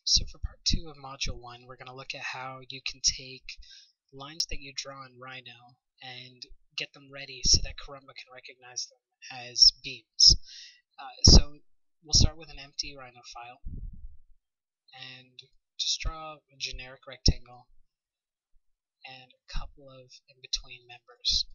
So for part 2 of module 1, we're going to look at how you can take lines that you draw in Rhino and get them ready so that Karumba can recognize them as beams. So we'll start with an empty Rhino file and just draw a generic rectangle and a couple of in-between members.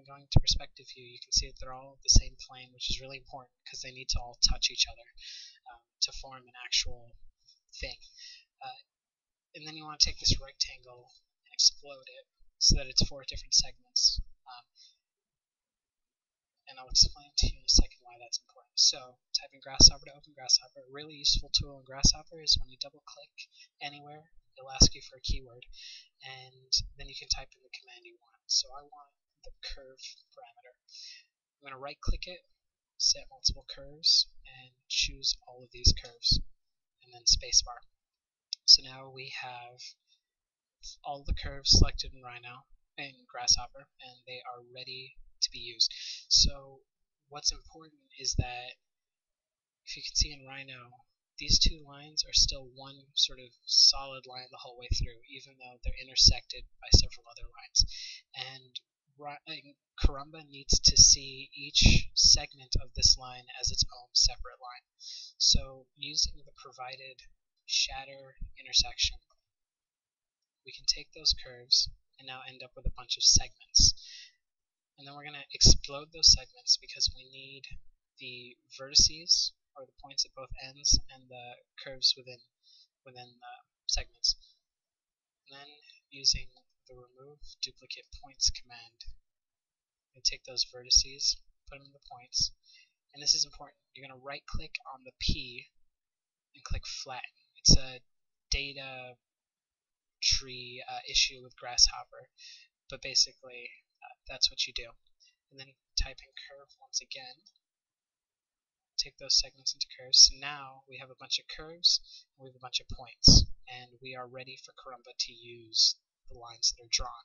Going to perspective view, you can see that they're all the same plane, which is really important because they need to all touch each other to form an actual thing. And then you want to take this rectangle and explode it so that it's 4 different segments. And I'll explain to you in a second why that's important. So type in Grasshopper to open Grasshopper. A really useful tool in Grasshopper is when you double click anywhere, it'll ask you for a keyword, and then you can type in the command you want. So I want the curve parameter. I'm going to right click it, set multiple curves, and choose all of these curves, and then spacebar. So now we have all the curves selected in Rhino and Grasshopper, and they are ready to be used. So what's important is that if you can see in Rhino, these two lines are still one sort of solid line the whole way through, even though they're intersected by several other lines. And Karumba needs to see each segment of this line as its own separate line. So using the provided shatter intersection, we can take those curves and now end up with a bunch of segments. And then we're going to explode those segments because we need the vertices, or the points at both ends, and the curves within the segments. And then using the remove duplicate points command, we take those vertices, put them in the points, and this is important. You're going to right click on the P and click flatten. It's a data tree issue with Grasshopper, but basically that's what you do. And then type in curve once again, take those segments into curves. So now we have a bunch of curves and we have a bunch of points, and we are ready for Karumba to use the lines that are drawn.